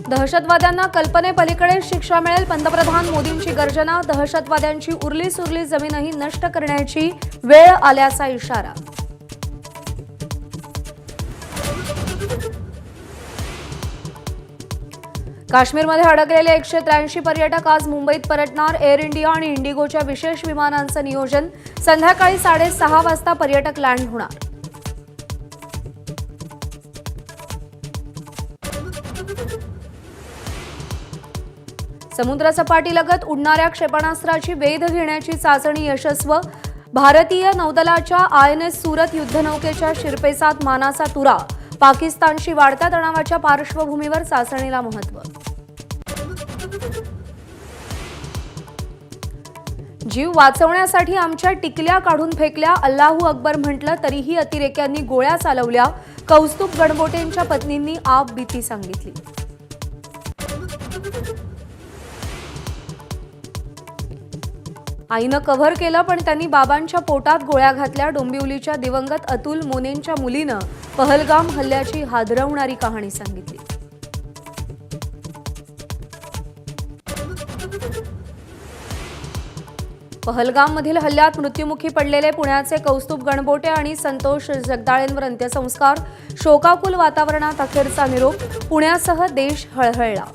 दहशतवाद्यांना कल्पनेपलीकडे शिक्षा मिळेल, पंतप्रधान मोदींची गर्जना. दहशतवाद्यांची उरली सुरली जमीनही नष्ट करण्याची वेळ आल्याचा इशारा. काश्मीरमध्ये अडकलेले 183 पर्यटक आज मुंबईत परतणार. एअर इंडिया आणि इंडिगोच्या विशेष विमानांचं नियोजन. संध्याकाळी 6:30 वाजता पर्यटक लँड होणार. समुद्रसपाटीलगत उडणाऱ्या क्षेपणास्त्राची वेध घेण्याची चाचणी यशस्वी. भारतीय नौदलाच्या INS सूरत युद्धनौकेच्या शिरपेचात मानाचा तुरा. पाकिस्तानशी वाढत्या तणावाच्या पार्श्वभूमीवर चाचणीला महत्त्व. जीव वाचवण्यासाठी आमच्या टिकल्या काढून फेकल्या, अल्लाहू अकबर म्हटलं तरीही अतिरेक्यांनी गोळ्या चालवल्या. कौस्तुभ गणबोटेंच्या पत्नींनी आप बीती सांगितली. आईनं कव्हर केलं पण त्यांनी बाबांच्या पोटात गोळ्या घातल्या. डोंबिवलीच्या दिवंगत अतुल मोनेंच्या मुलीनं पहलगाम हल्ल्याची हादरवणारी कहाणी सांगितली. पहलगाममधील हल्ल्यात मृत्युमुखी पडलेले पुण्याचे कौस्तुभ गणबोटे आणि संतोष जगदाळेंवर अंत्यसंस्कार. शोकाकुल वातावरणात अखेरचा निरोप. पुण्यासह देश हळहळला.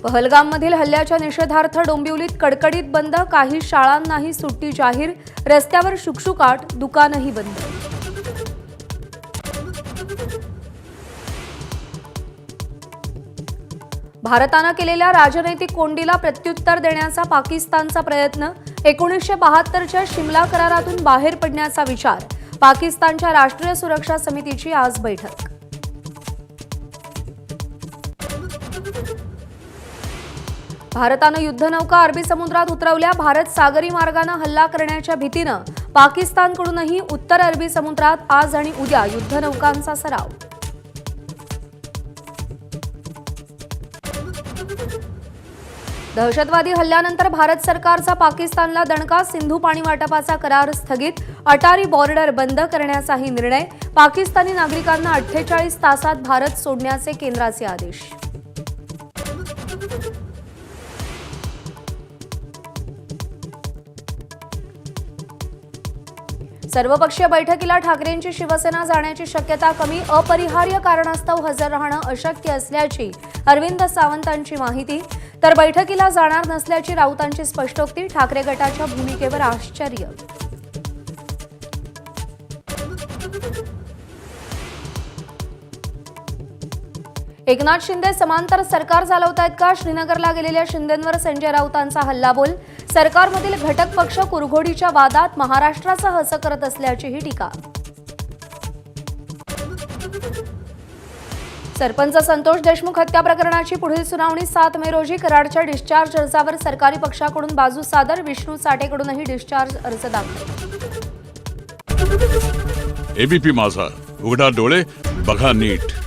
पहलगाममधील हल्ल्याच्या निषेधार्थ डोंबिवलीत कडकडीत बंद. काही शाळांनाही सुट्टी जाहीर. रस्त्यावर शुकशुकाट, दुकानही बंद. भारतानं केलेल्या राजनैतिक कोंडीला प्रत्युत्तर देण्याचा पाकिस्तानचा प्रयत्न. 1972च्या शिमला करारातून बाहेर पडण्याचा विचार. पाकिस्तानच्या राष्ट्रीय सुरक्षा समितीची आज बैठक. भारतानं युद्धनौका अरबी समुद्रात उतरवल्या. भारत सागरी मार्गानं हल्ला करण्याच्या भीतीनं पाकिस्तानकडूनही उत्तर अरबी समुद्रात आज आणि उद्या युद्धनौकांचा सराव. दहशतवादी हल्ल्यानंतर भारत सरकारचा पाकिस्तानला दणका. सिंधू पाणी वाटपाचा करार स्थगित. अटारी बॉर्डर बंद करण्याचाही निर्णय. पाकिस्तानी नागरिकांना 48 तासात भारत सोडण्याचे केंद्राचे आदेश. सर्वपक्षीय बैठकीला ठाकरेंची शिवसेना जाण्याची शक्यता कमी. अपरिहार्य कारणास्तव हजर राहणं अशक्य असल्याची अरविंद सावंतांची माहिती. तर बैठकीला जाणार नसल्याची राऊतांची स्पष्टोक्ती. ठाकरे गटाच्या भूमिकेवर आश्चर्य. एकनाथ शिंदे समांतर सरकार चालवतायत का? श्रीनगरला गेलेल्या शिंदेंवर संजय राऊतांचा हल्लाबोल. सरकारमधील घटक पक्ष कुरघोडीच्या वादात महाराष्ट्राचा हस करत असल्याचीही टीका. सरपंच संतोष देशमुख हत्या प्रकरणाची पुढील सुनावणी 7 मे रोजी. कराडच्या डिस्चार्ज अर्जावर सरकारी पक्षाकडून बाजू सादर. विष्णू साठेकडूनही डिस्चार्ज अर्ज दाखल. एबीपी माझा, उघडा डोळे बघा नीट.